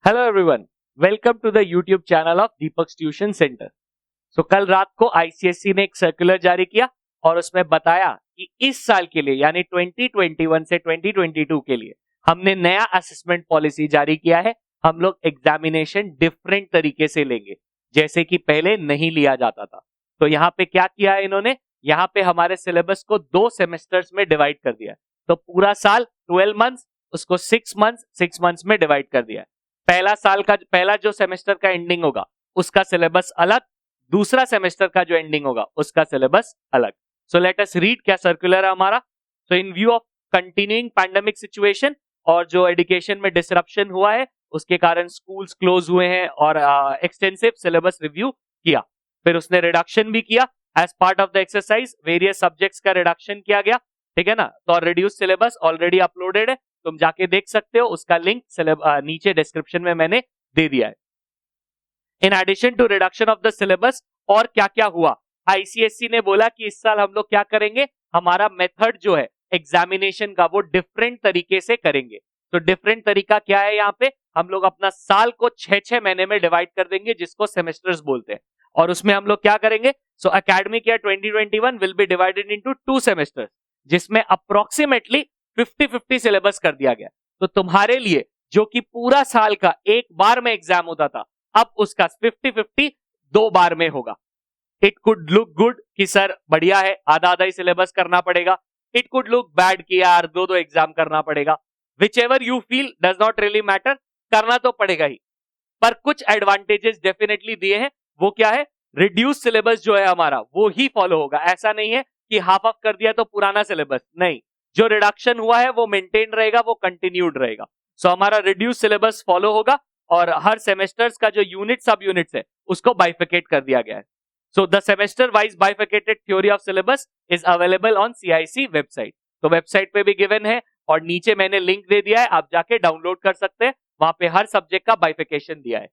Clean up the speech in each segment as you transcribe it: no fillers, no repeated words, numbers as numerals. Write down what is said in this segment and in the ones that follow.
Hello everyone, welcome to the YouTube channel of Deepak tuition centre. So कल रात को ICSE ने एक सर्कुलर जारी किया और उसमें बताया कि इस साल के लिए यानी 2021 से 2022 के लिए हमने नया असेसमेंट पॉलिसी जारी किया है। हम लोग एग्जामिनेशन डिफरेंट तरीके से लेंगे, जैसे कि पहले नहीं लिया जाता था। तो यहाँ पे क्या किया है इन्होंने, यहाँ पे हमारे सिलेबस को 2 सेमेस्टर्स में डिवाइड कर दिया है। तो पूरा साल 12 मंथ्स, उसको 6 मंथ्स में डिवाइड कर दिया है। पहला जो सेमेस्टर का एंडिंग होगा उसका सिलेबस अलग, दूसरा सेमेस्टर का जो एंडिंग होगा उसका सिलेबस अलग। सो लेट अस रीड क्या सर्कुलर है हमारा। So in view of continuing pandemic situation और जो एजुकेशन में डिसरप्शन हुआ है उसके कारण स्कूल्स क्लोज हुए हैं और एक्सटेंसिव सिलेबस रिव्यू किया। फिर उसने रिडक्शन भी किया as part of the exercise, various subjects का रिडक्शन किया गया, ठीक है ना। तो रिड्यूस सिलेबस ऑलरेडी अपलोडेड है, तुम जाके देख सकते हो, उसका लिंक नीचे डिस्क्रिप्शन में मैंने दे दिया है। In addition to reduction of the syllabus और क्या क्या हुआ, आईसीएसई ने बोला कि इस साल हम लोग क्या करेंगे, हमारा मेथड जो है एग्जामिनेशन का वो डिफरेंट तरीके से करेंगे। तो डिफरेंट तरीका क्या है, यहाँ पे हम लोग अपना साल को 6 महीने में डिवाइड कर देंगे, जिसको सेमेस्टर्स बोलते हैं। और उसमें हम लोग क्या करेंगे, so academic year 2021 will be divided into 2 semesters, जिसमें अप्रोक्सीमेटली 50-50 सिलेबस कर दिया गया। तो तुम्हारे लिए जो कि पूरा साल का एक बार में एग्जाम होता था, अब उसका 50-50 2 बार में होगा। इट कुड लुक गुड कि सर बढ़िया है, आधा आधा ही सिलेबस करना पड़ेगा। इट कुड लुक बैड कि यार 2-2 एग्जाम करना पड़ेगा। Which ever you feel does not really matter, करना तो पड़ेगा ही। पर कुछ एडवांटेजेस डेफिनेटली दिए हैं। वो क्या है, रिड्यूस सिलेबस जो है हमारा वो ही फॉलो होगा। ऐसा नहीं है कि हाफ ऑफ कर दिया तो पुराना सिलेबस, नहीं, जो रिडक्शन हुआ है वो मेंटेन रहेगा, वो कंटिन्यूड रहेगा। सो हमारा रिड्यूस सिलेबस फॉलो होगा और हर सेमेस्टर्स का जो यूनिट सब यूनिट्स है उसको बाइफिकेट कर दिया गया है। So the semester wise bifurcated theory of syllabus is available on CIC website. तो वेबसाइट पे भी गिवन है और नीचे मैंने लिंक दे दिया है, आप जाके डाउनलोड कर सकते हैं। वहां पे हर सब्जेक्ट का बाइफिकेशन दिया है।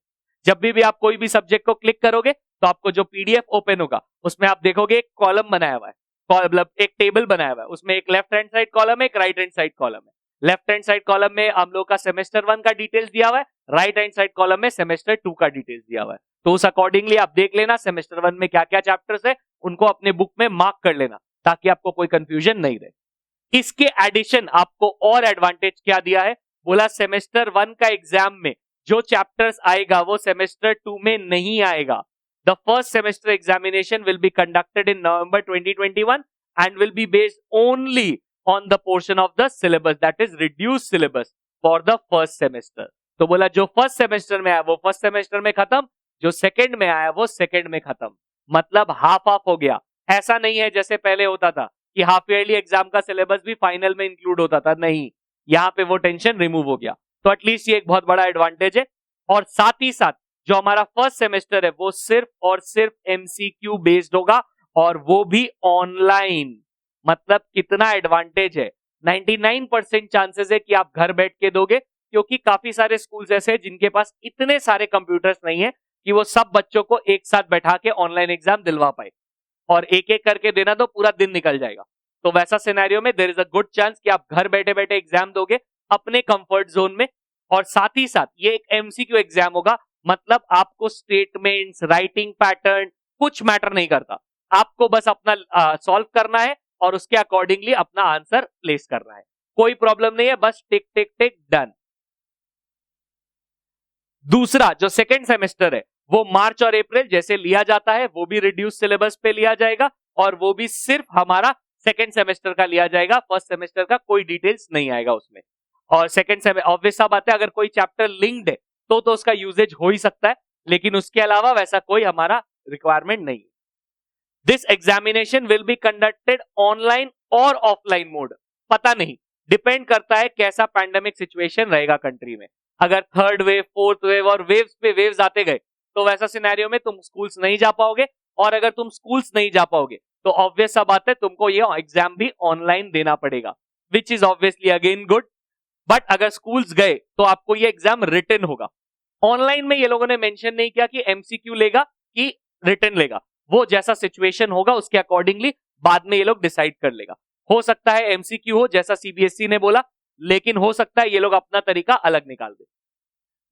जब भी आप कोई भी सब्जेक्ट को क्लिक करोगे तो आपको जो पीडीएफ ओपन होगा उसमें आप देखोगे एक कॉलम बनाया हुआ है, मतलब एक टेबल बनाया हुआ है। उसमें एक लेफ्ट हैंड साइड कॉलम है, एक राइट हैंड साइड कॉलम है। लेफ्ट हैंड साइड कॉलम में हम लोग का सेमेस्टर 1 का डिटेल्स दिया हुआ है, राइट हैंड साइड कॉलम में सेमेस्टर 2 का डिटेल्स दिया हुआ है। तो उस अकॉर्डिंगली आप देख लेना सेमेस्टर 1 में क्या क्या चैप्टर्स है, उनको अपने बुक में मार्क कर लेना ताकि आपको कोई कंफ्यूजन नहीं रहे। इसके एडिशन आपको और एडवांटेज क्या दिया है, बोला सेमेस्टर 1 का एग्जाम में जो चैप्टर्स आएगा वो सेमेस्टर 2 में नहीं आएगा। The first semester examination will be conducted in November 2021 and will be based only on the portion of the syllabus that is reduced syllabus for the first semester। तो बोला जो फर्स्ट सेमेस्टर में आया वो first semester में खत्म, जो second में आया वो सेकंड में खत्म, मतलब हाफ ऑफ हो गया। ऐसा नहीं है जैसे पहले होता था कि हाफ ईयरली एग्जाम का सिलेबस भी फाइनल में इंक्लूड होता था, नहीं, यहाँ पे वो टेंशन रिमूव हो गया। तो एटलीस्ट ये एक बहुत बड़ा एडवांटेज है। और साथ ही साथ जो हमारा फर्स्ट सेमेस्टर है वो सिर्फ और सिर्फ एमसीक्यू बेस्ड होगा और वो भी ऑनलाइन। मतलब कितना एडवांटेज है, 99% चांसेस है कि आप घर बैठ के दोगे, क्योंकि काफी सारे स्कूल्स ऐसे हैं जिनके पास इतने सारे कंप्यूटर्स नहीं है कि वो सब बच्चों को एक साथ बैठा के ऑनलाइन एग्जाम दिलवा पाए, और एक एक करके देना तो पूरा दिन निकल जाएगा। तो वैसा सिनेरियो में there is a good chance कि आप घर बैठे बैठे एग्जाम दोगे अपने कंफर्ट जोन में। और साथ ही साथ ये एक एमसीक्यू एग्जाम होगा, मतलब आपको स्टेटमेंट्स, राइटिंग पैटर्न कुछ मैटर नहीं करता, आपको बस अपना सॉल्व करना है और उसके अकॉर्डिंगली अपना आंसर प्लेस करना है। कोई प्रॉब्लम नहीं है, बस टिक टिक टिक डन। दूसरा जो सेकेंड सेमेस्टर है वो मार्च और अप्रैल जैसे लिया जाता है वो भी रिड्यूस सिलेबस पे लिया जाएगा, और वो भी सिर्फ हमारा सेकेंड सेमेस्टर का लिया जाएगा, फर्स्ट सेमेस्टर का कोई डिटेल्स नहीं आएगा उसमें। और सेकेंड सेमेस्टर ऑब्वियस सा बात है, अगर कोई चैप्टर लिंक्ड है तो उसका यूजेज हो ही सकता है, लेकिन उसके अलावा वैसा कोई हमारा रिक्वायरमेंट नहीं है। This examination will be conducted online और ऑफलाइन मोड, पता नहीं, डिपेंड करता है कैसा पैंडेमिक सिचुएशन रहेगा कंट्री में। अगर थर्ड वेव, फोर्थ वेव और वेव्स पे वेव्स आते गए तो वैसा सिनेरियो में तुम स्कूल्स नहीं जा पाओगे, और अगर तुम स्कूल्स नहीं जा पाओगे तो ऑब्वियस सा बात है तुमको ये एग्जाम भी ऑनलाइन देना पड़ेगा, which is obviously again good. But अगर स्कूल्स गए तो आपको ये एग्जाम रिटन होगा। ऑनलाइन में ये लोगों ने मेंशन नहीं किया कि एमसीक्यू लेगा कि रिटन लेगा, वो जैसा सिचुएशन होगा उसके अकॉर्डिंगली बाद में ये लोग डिसाइड कर लेगा। हो सकता है एमसीक्यू हो जैसा सीबीएसई ने बोला, लेकिन हो सकता है ये लोग अपना तरीका अलग निकाल दे।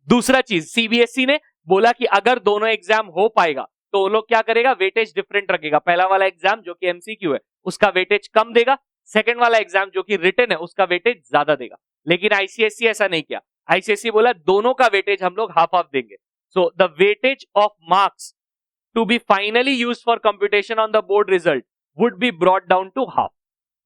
दूसरा चीज, सीबीएसई ने बोला कि अगर दोनों एग्जाम हो पाएगा तो वो लोग क्या करेगा, वेटेज डिफरेंट रखेगा। पहला वाला एग्जाम जो कि एमसीक्यू है उसका वेटेज कम देगा, सेकंड वाला एग्जाम जो कि रिटन है उसका वेटेज ज्यादा देगा। लेकिन आईसीएसई ऐसा नहीं किया। आईसीएसई बोला दोनों का वेटेज हम लोग हाफ हाफ देंगे। So the weightage of marks to be finally used for computation on the board result would be brought down to half.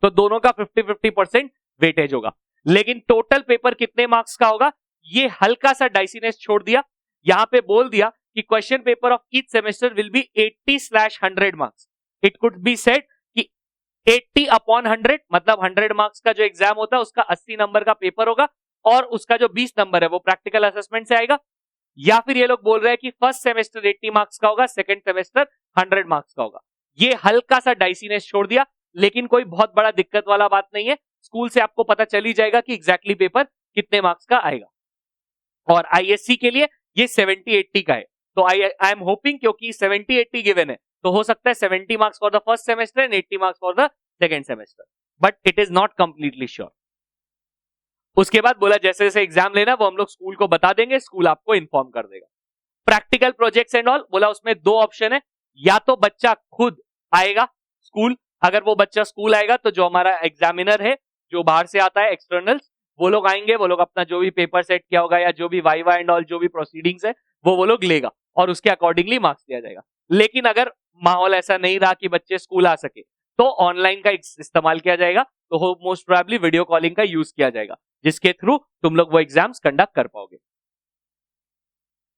तो दोनों का 50-50% वेटेज होगा। लेकिन टोटल पेपर कितने मार्क्स का होगा, ये हल्का सा डाइसीनेस छोड़ दिया। यहां पे बोल दिया कि question paper of each semester will be 80/100 marks. It could be said कि 80/100 मतलब 100 मार्क्स का जो एग्जाम होता है उसका 80 नंबर का पेपर होगा और उसका जो 20 नंबर है वो प्रैक्टिकल असेसमेंट से आएगा। या फिर ये लोग बोल रहे हैं कि फर्स्ट सेमेस्टर 80 मार्क्स का होगा, सेकंड सेमेस्टर 100 मार्क्स का होगा। ये हल्का सा डाइसीनेस छोड़ दिया, लेकिन कोई बहुत बड़ा दिक्कत वाला बात नहीं है। स्कूल से आपको पता चल ही जाएगा कि एग्जैक्टली पेपर कितने मार्क्स का आएगा। और आईएससी के लिए ये 70-80 का है। तो आई एम होपिंग, क्योंकि 70-80 गिवन है तो हो सकता है 70 marks for the first semester and 80 marks for the second semester, but it is not completely sure. उसके बाद बोला जैसे जैसे एग्जाम लेना वो हम लोग स्कूल को बता देंगे, स्कूल आपको इन्फॉर्म कर देगा। प्रैक्टिकल प्रोजेक्ट्स एंड ऑल, बोला उसमें दो ऑप्शन है, या तो बच्चा खुद आएगा स्कूल। अगर वो बच्चा स्कूल आएगा तो जो हमारा एग्जामिनर है जो बाहर से आता है एक्सटर्नल्स, वो लोग आएंगे, वो लोग अपना जो भी पेपर सेट किया होगा या जो भी वाइवा एंड ऑल जो भी प्रोसीडिंग्स है वो लोग लेगा और उसके अकॉर्डिंगली मार्क्स दिया जाएगा। लेकिन अगर माहौल ऐसा नहीं रहा कि बच्चे स्कूल आ सके तो ऑनलाइन का इस्तेमाल किया जाएगा। तो मोस्ट प्रोबेबली वीडियो कॉलिंग का यूज किया जाएगा, जिसके थ्रू तुम लोग वो एग्जाम्स कंडक्ट कर पाओगे।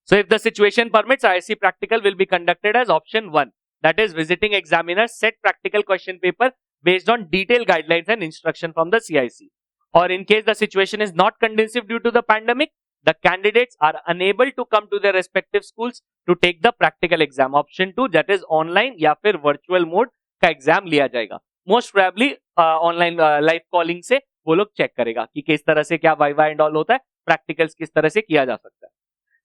So if the situation permits, ISC practical will be conducted as option 1, that is visiting examiners set practical question paper based on detailed guidelines and instruction from the CIC. Or in case the situation is not conducive due to the pandemic, the candidates are unable to come to their respective schools to take the practical exam. Option 2, that is online या फिर virtual mode का exam लिया जाएगा। Most probably online live calling से वो लोग check करेगा कि किस तरह से क्या वाइवा एंड ऑल होता है, प्रैक्टिकल्स किस तरह से किया जा सकता है।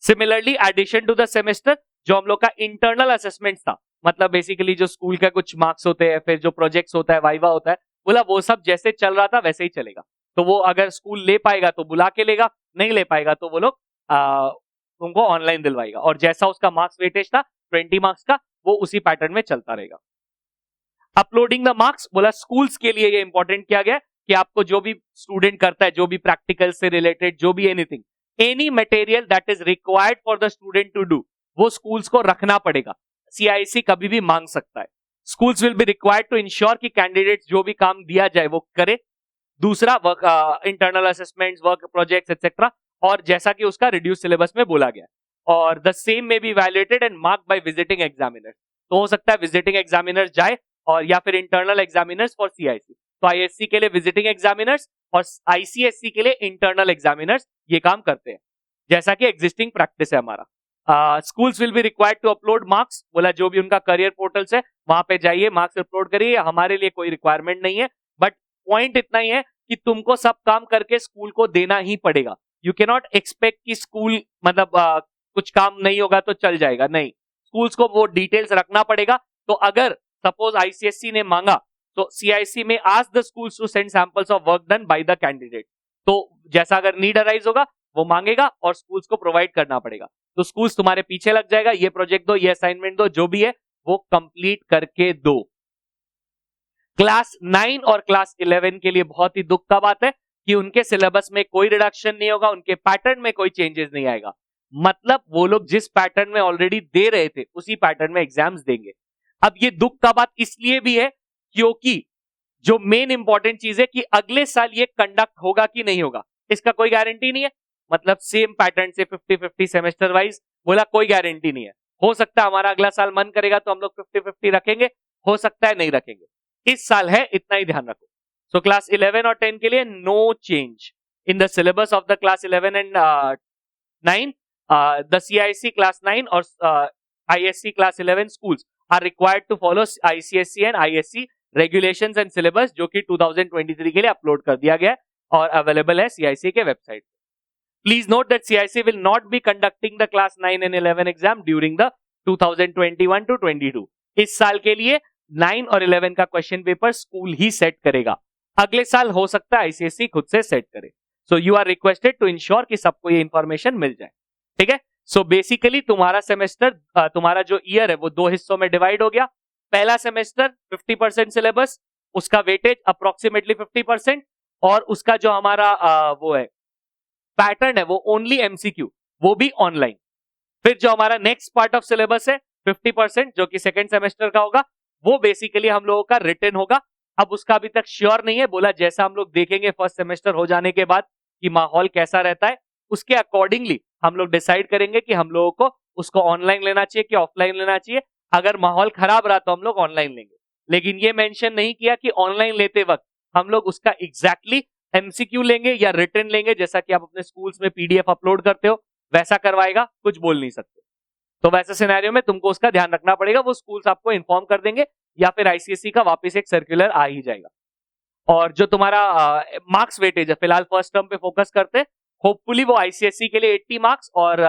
Similarly addition to the semester, जो हम लोग का इंटरनल असेसमेंट था, मतलब बेसिकली जो स्कूल का कुछ मार्क्स होते हैं, फिर जो प्रोजेक्ट्स होता है, वाइवा होता है, बोला वो सब जैसे चल रहा था वैसे ही चलेगा। तो वो अगर स्कूल ले पाएगा तो बुला के लेगा, नहीं ले पाएगा तो वो लोग तुमको ऑनलाइन दिलवाएगा। और जैसा उसका मार्क्स वेटेज था 20 मार्क्स का, वो उसी पैटर्न में चलता रहेगा। अपलोडिंग द मार्क्स, बोला स्कूल्स के लिए ये इंपॉर्टेंट किया गया कि आपको जो भी स्टूडेंट करता है, जो भी प्रैक्टिकल से रिलेटेड जो भी anything, any material that is required for the student to do, वो स्कूल्स को रखना पड़ेगा। सीआईसी कभी भी मांग सकता है। Schools will be required to ensure कि कैंडिडेट्स जो भी काम दिया जाए वो करे। दूसरा work internal assessments, work projects etcetera, और जैसा कि उसका रिड्यूस सिलेबस में बोला गया। और द सेम में B validated and marked by visiting examiners. तो हो सकता है विजिटिंग एग्जामिनर्स जाए और या फिर इंटरनल एग्जामिनर्स फॉर सीआईसी। तो आईएससी के लिए विजिटिंग एग्जामिनर्स और आईसीएससी के लिए इंटरनल एग्जामिनर्स ये काम करते हैं, जैसा कि एग्जिस्टिंग प्रैक्टिस है हमारा। Schools will be required to upload marks, बोला जो भी उनका करियर पोर्टल्स है वहां पे जाइए, मार्क्स अपलोड करिए। हमारे लिए कोई रिक्वायरमेंट नहीं है, बट पॉइंट इतना ही है कि तुमको सब काम करके स्कूल को देना ही पड़ेगा। यू कैन नॉट एक्सपेक्ट कि स्कूल मतलब कुछ काम नहीं होगा तो चल जाएगा, नहीं, स्कूल्स को वो डिटेल्स रखना पड़ेगा। तो अगर सपोज आईसीएससी ने मांगा तो सीआईसी में ask the schools to send samples of work done by the candidate. तो जैसा अगर नीड अराइज होगा वो मांगेगा और स्कूल्स को प्रोवाइड करना पड़ेगा। तो स्कूल्स तुम्हारे पीछे लग जाएगा, ये प्रोजेक्ट दो, ये असाइनमेंट दो, जो भी है वो कंप्लीट करके दो। क्लास 9 और क्लास 11 के लिए बहुत ही दुख का बात है कि उनके सिलेबस में कोई रिडक्शन नहीं होगा, उनके पैटर्न में कोई चेंजेस नहीं आएगा। मतलब वो लोग जिस पैटर्न में ऑलरेडी दे रहे थे उसी पैटर्न में एग्जाम्स देंगे। अब ये दुख का बात इसलिए भी है क्योंकि जो मेन इंपॉर्टेंट चीज है कि अगले साल ये कंडक्ट होगा कि नहीं होगा, इसका कोई गारंटी नहीं है। मतलब सेम पैटर्न से 50-50 सेमेस्टर वाइज, बोला कोई गारंटी नहीं है। हो सकता है हमारा अगला साल मन करेगा तो हम लोग 50-50 रखेंगे, हो सकता है नहीं रखेंगे। इस साल है, इतना ही ध्यान रखो। सो क्लास 11 और 10 के लिए no change in the syllabus of the class 11 and 9। The CIC class 9 और ISC class 11 schools are required to follow ICSE and ISC regulations and syllabus, जो कि 2023 के लिए अपलोड कर दिया गया है और अवेलेबल है सीआईसी के website. Please note that CIC will not be conducting the class 9 and 11 exam during the 2021 to 22। इस साल के लिए 9 और 11 का क्वेश्चन पेपर स्कूल ही सेट करेगा। अगले साल हो सकता है आईसीएसई खुद से सेट करे। So you are requested to ensure कि सबको ये इंफॉर्मेशन मिल जाए। ठीक है। सो बेसिकली तुम्हारा सेमेस्टर, तुम्हारा जो ईयर है वो 2 हिस्सों में डिवाइड हो गया। पहला सेमेस्टर 50% सिलेबस, उसका वेटेज अप्रोक्सीमेटली 50%, और उसका जो हमारा वो है पैटर्न है वो ओनली एमसीक्यू, वो भी ऑनलाइन। फिर जो हमारा नेक्स्ट पार्ट ऑफ सिलेबस है 50% जो कि सेकेंड सेमेस्टर का होगा, वो बेसिकली हम लोगों का रिटन होगा। अब उसका अभी तक श्योर नहीं है, बोला जैसा हम लोग देखेंगे फर्स्ट सेमेस्टर हो जाने के बाद कि माहौल कैसा रहता है, उसके अकॉर्डिंगली हम लोग डिसाइड करेंगे कि हम लोगों को उसको ऑनलाइन लेना चाहिए कि ऑफलाइन लेना चाहिए। अगर माहौल खराब रहा तो हम लोग ऑनलाइन लेंगे, लेकिन ये मेंशन नहीं किया कि ऑनलाइन लेते वक्त हम लोग उसका एग्जैक्टली एमसीक्यू लेंगे या रिटन लेंगे, जैसा कि आप अपने स्कूल्स में पीडीएफ अपलोड करते हो वैसा करवाएगा, कुछ बोल नहीं सकते। तो वैसे सिनेरियो में तुमको उसका ध्यान रखना पड़ेगा, वो स्कूल्स आपको इन्फॉर्म कर देंगे या फिर आईसीएसई का वापस एक सर्कुलर आ ही जाएगा। और जो तुम्हारा मार्क्स वेटेज है, फिलहाल फर्स्ट टर्म पे फोकस करते हैं, होपफुली वो आईसीएसई के लिए 80 मार्क्स और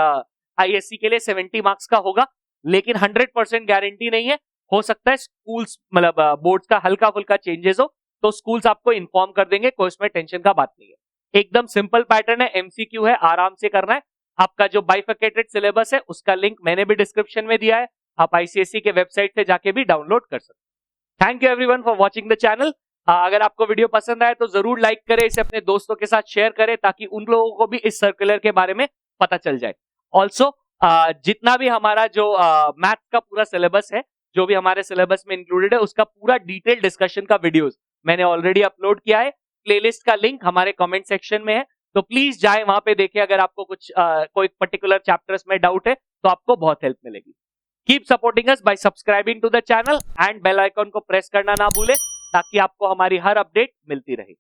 आईएससी के लिए 70 मार्क्स का होगा, लेकिन 100% गारंटी नहीं है। हो सकता है स्कूल्स मतलब बोर्ड्स का हल्का फुल्का चेंजेस हो, तो स्कूल्स आपको इन्फॉर्म कर देंगे, कोई इसमें टेंशन का बात नहीं है। एकदम सिंपल पैटर्न है, एमसीक्यू है, आराम से करना है। आपका जो बाइफिकेटेड सिलेबस है उसका लिंक मैंने भी डिस्क्रिप्शन में दिया है, आप आईसीएसई के वेबसाइट से जाके भी डाउनलोड कर सकते हैं। Thank you everyone for watching the channel. अगर आपको वीडियो पसंद आए तो जरूर लाइक करें, इसे अपने दोस्तों के साथ शेयर करें ताकि उन लोगों को भी इस सर्कुलर के बारे में पता चल जाए। ऑल्सो जितना भी हमारा जो मैथ का पूरा सिलेबस है, जो भी हमारे सिलेबस में इंक्लूडेड है, उसका पूरा डिटेल डिस्कशन का वीडियोस मैंने ऑलरेडी अपलोड किया है। प्लेलिस्ट का लिंक हमारे कमेंट सेक्शन में है, तो प्लीज जाए वहां पे देखें। अगर आपको कुछ कोई पर्टिकुलर चैप्टर्स में डाउट है तो आपको बहुत हेल्प मिलेगी। Keep supporting us by subscribing to the channel and bell icon को प्रेस करना ना भूलें ताकि आपको हमारी हर अपडेट मिलती रहे।